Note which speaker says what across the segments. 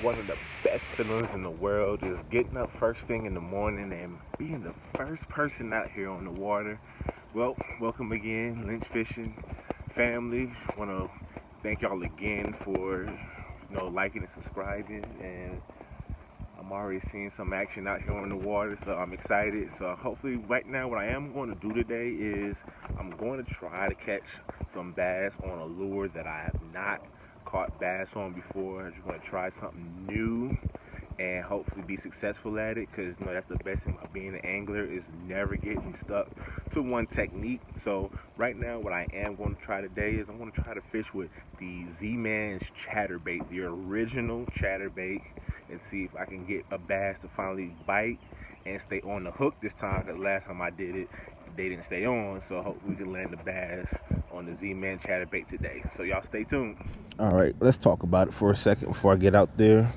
Speaker 1: one of the best feelings in the world is getting up first thing in the morning and being the first person out here on the water. Well, welcome again, Lynch Fishing family. Want to thank y'all again for liking and subscribing, and I'm already seeing some action out here on the water, so I'm excited. So hopefully, right now, what I am going to do today is I'm going to try to catch some bass on a lure that I have not caught bass on before. I'm just going to try something new and hopefully be successful at it, because that's the best thing about being an angler is never getting stuck to one technique. So right now, what I am going to try today is I'm going to try to fish with the Z-Man's chatterbait, the original chatterbait, and see if I can get a bass to finally bite and stay on the hook this time, because last time I did it, they didn't stay on. So hopefully we can land the bass on the Z-Man chatterbait today. So y'all stay tuned.
Speaker 2: All right, let's talk about it for a second before I get out there.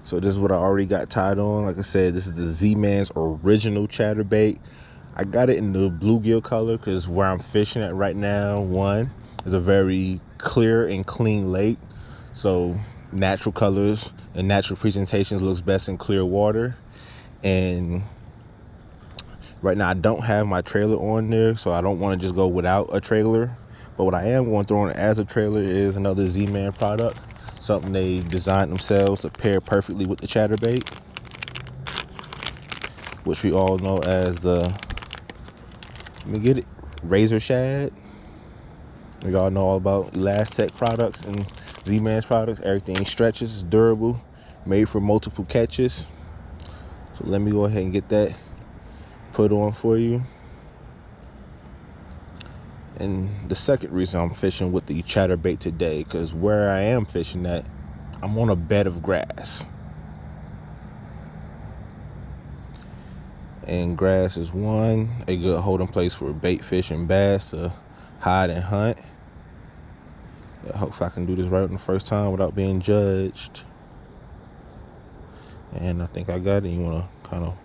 Speaker 2: So this is what I already got tied on. Like I said, this is the Z-Man's original chatterbait. I got it in the bluegill color because where I'm fishing at right now, one, is a very clear and clean lake. So natural colors and natural presentations looks best in clear water. And right now I don't have my trailer on there, so I don't want to just go without a trailer. But what I am going to throw on as a trailer is another Z-Man product, something they designed themselves to pair perfectly with the chatterbait, which we all know as the, let me get it, Razor Shad. We all know all about Elastec products and Z-Man's products. Everything stretches, durable, made for multiple catches. So let me go ahead and get that put on for you. And the second reason I'm fishing with the chatterbait today, because where I am fishing at, I'm on a bed of grass. And grass is a good holding place for bait fish and bass to hide and hunt. I hope I can do this right on the first time without being judged. And I think I got it. You want to kind of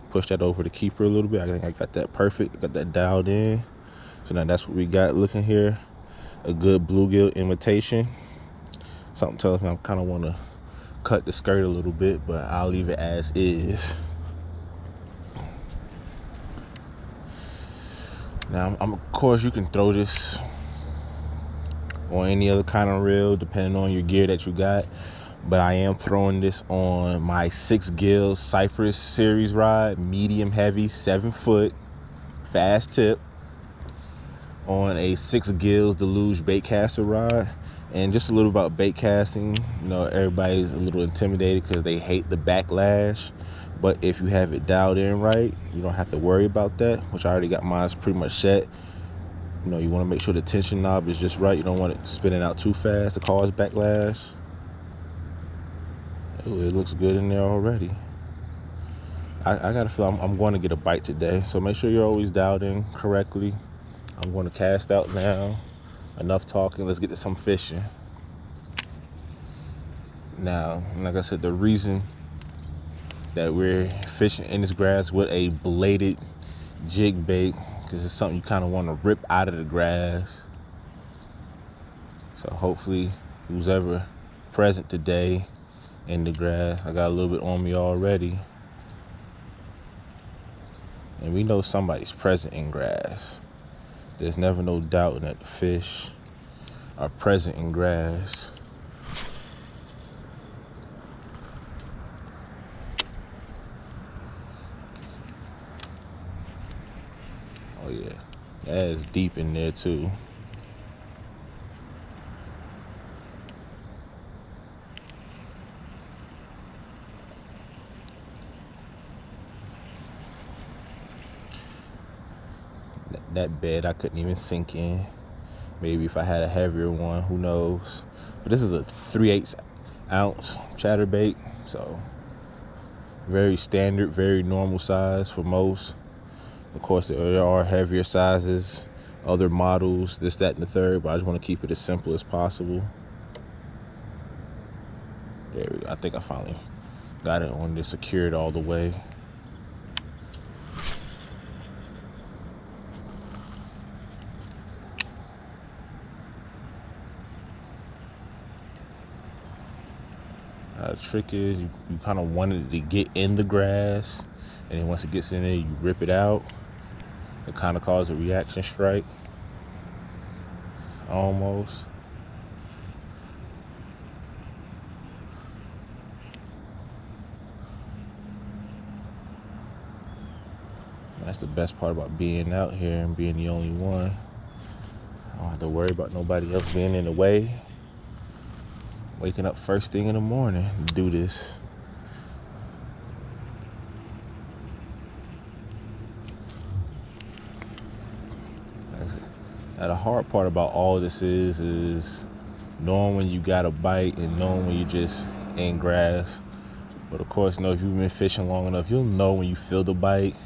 Speaker 2: push that over the keeper a little bit. I think I got that perfect. Got that dialed in. So now that's what we got looking here. A good bluegill imitation. Something tells me I kind of want to cut the skirt a little bit, but I'll leave it as is. Now, of course, you can throw this on any other kind of reel, depending on your gear that you got. But I am throwing this on my 6 Gills Cypress series rod, medium heavy, 7 foot, fast tip, on a 6 Gills Deluge baitcaster rod. And just a little about bait casting, everybody's a little intimidated because they hate the backlash. But if you have it dialed in right, you don't have to worry about that, which I already got mine pretty much set. You want to make sure the tension knob is just right. You don't want it spinning out too fast to cause backlash. Ooh, it looks good in there already. I got to feel I'm going to get a bite today. So make sure you're always dialed in correctly. I'm going to cast out now. Enough talking. Let's get to some fishing. Now, like I said, the reason that we're fishing in this grass with a bladed jig bait, because it's something you kind of want to rip out of the grass. So hopefully who's ever present today in the grass, I got a little bit on me already. And we know somebody's present in grass. There's never no doubt that the fish are present in grass. Oh yeah, that is deep in there too. That bed I couldn't even sink in. Maybe if I had a heavier one, who knows. But this is a 3/8 ounce chatterbait, so very standard, very normal size for most. Of course, there are heavier sizes, other models, this, that, and the third, but I just want to keep it as simple as possible. There we go. I think I finally got it on there, secured all the way. The trick is you kind of want it to get in the grass, and then once it gets in there, you rip it out. It kind of causes a reaction strike, almost. That's the best part about being out here and being the only one. I don't have to worry about nobody else being in the way. Waking up first thing in the morning to do this. Now the hard part about all this is knowing when you got a bite and knowing when you just in grass. But of course, if you've been fishing long enough, you'll know when you feel the bite.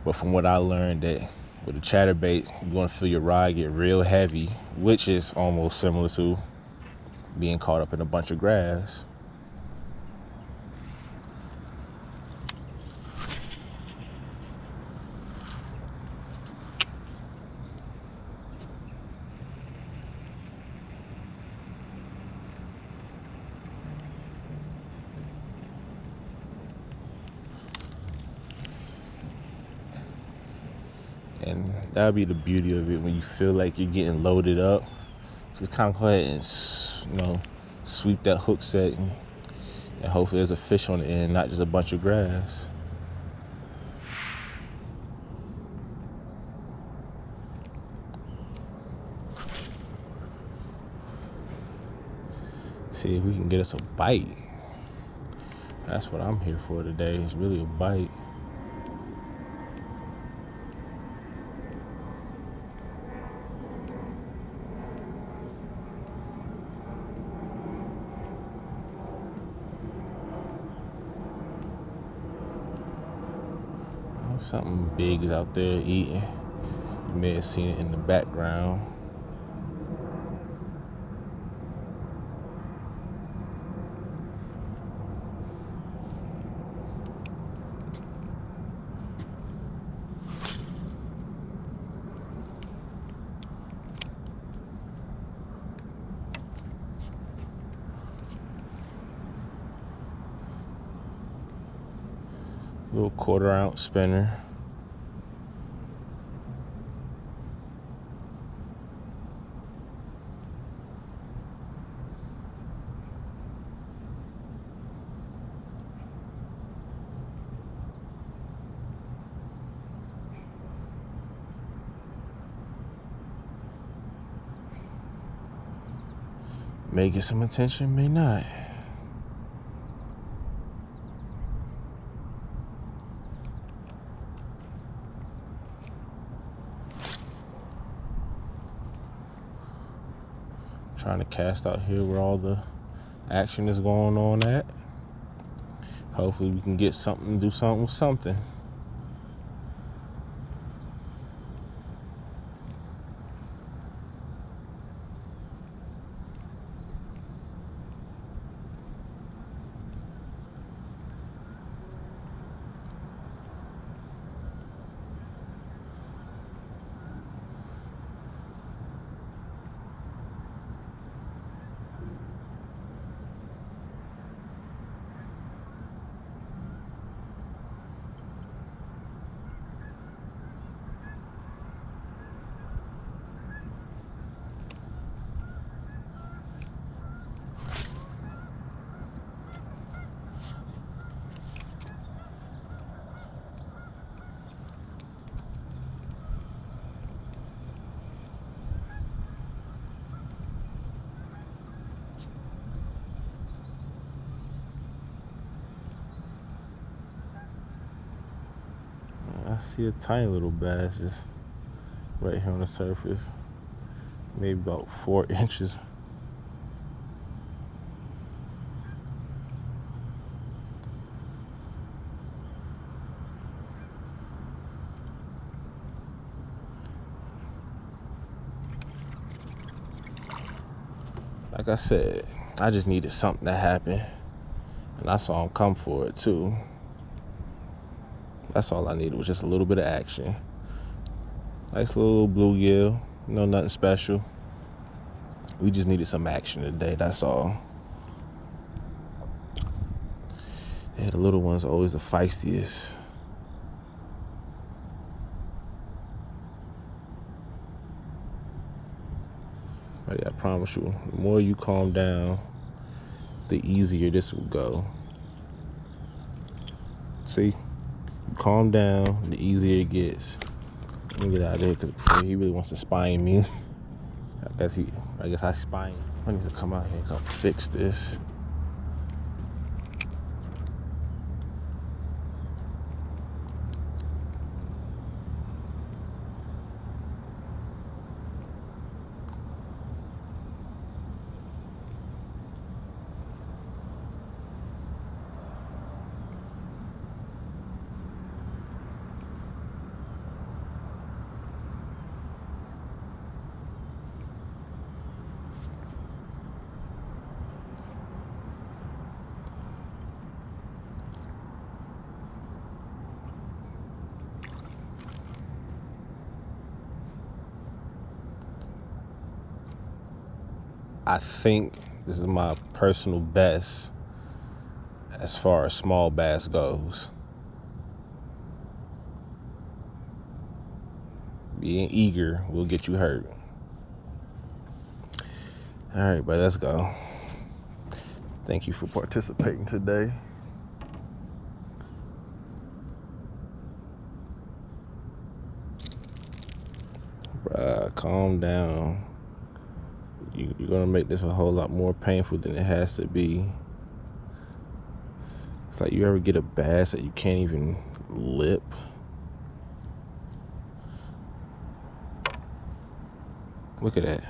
Speaker 2: But from what I learned, that with a chatterbait, you're gonna feel your rod get real heavy, which is almost similar to being caught up in a bunch of grass. And that'll be the beauty of it when you feel like you're getting loaded up. Just kind of go ahead and, sweep that hook set and hopefully there's a fish on the end, not just a bunch of grass. See if we can get us a bite. That's what I'm here for today. It's really a bite. Something big is out there eating. You may have seen it in the background. Little 1/4 ounce spinner. May get some attention, may not. Trying to cast out here where all the action is going on at. Hopefully we can get something, do something with something. I see a tiny little bass just right here on the surface. Maybe about 4 inches. Like I said, I just needed something to happen. And I saw him come for it too. That's all I needed, was just a little bit of action. Nice little bluegill, nothing special. We just needed some action today, that's all. Yeah, the little ones are always the feistiest. But yeah, I promise you, the more you calm down, the easier this will go. See, you calm down, the easier it gets. Let me get out of here because before he really wants to spine me. I guess I spine. I need to come out here and come fix this. I think this is my personal best as far as small bass goes. Being eager will get you hurt. All right, but let's go. Thank you for participating today. Bruh, calm down. You're gonna make this a whole lot more painful than it has to be. It's like you ever get a bass that you can't even lip. Look at that.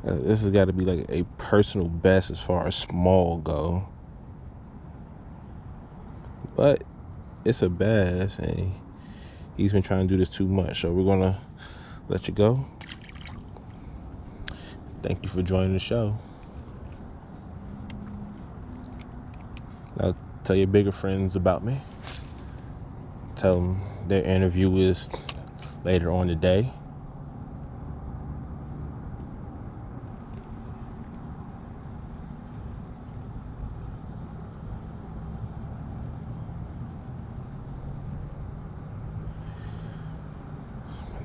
Speaker 2: This has got to be like a personal best as far as small go. But it's a bass, and he's been trying to do this too much. So we're gonna let you go. Thank you for joining the show. Now tell your bigger friends about me. Tell them their interview is later on today.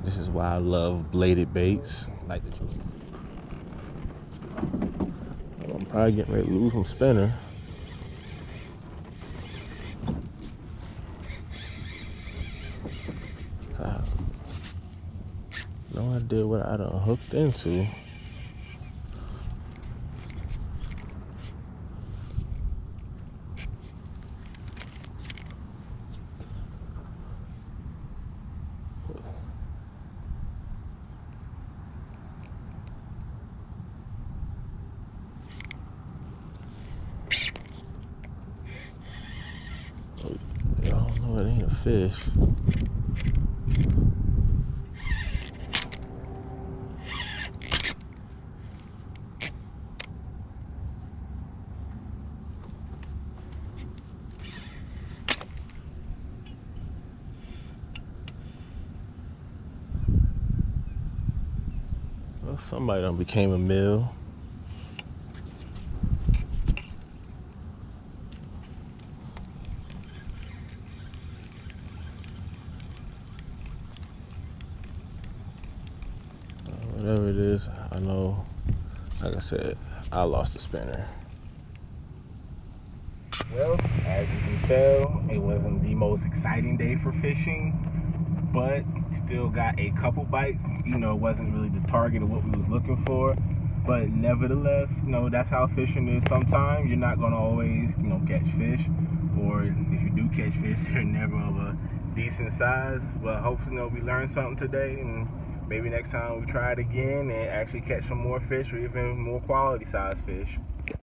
Speaker 2: This is why I love bladed baits. Like the I'm probably getting ready to lose my spinner. No idea what I done hooked into. Y'all know it ain't a fish. Well, somebody done became a mill. Whatever it is, I know, like I said, I lost the spinner. Well, as you can tell, it wasn't the most exciting day for fishing, but still got a couple bites. You know, it wasn't really the target of what we was looking for, but nevertheless, you know, that's how fishing is sometimes. You're not gonna always, you know, catch fish, or if you do catch fish, they're never of a decent size. But hopefully, you know, we learned something today, and maybe next time we try it again and actually catch some more fish or even more quality size fish.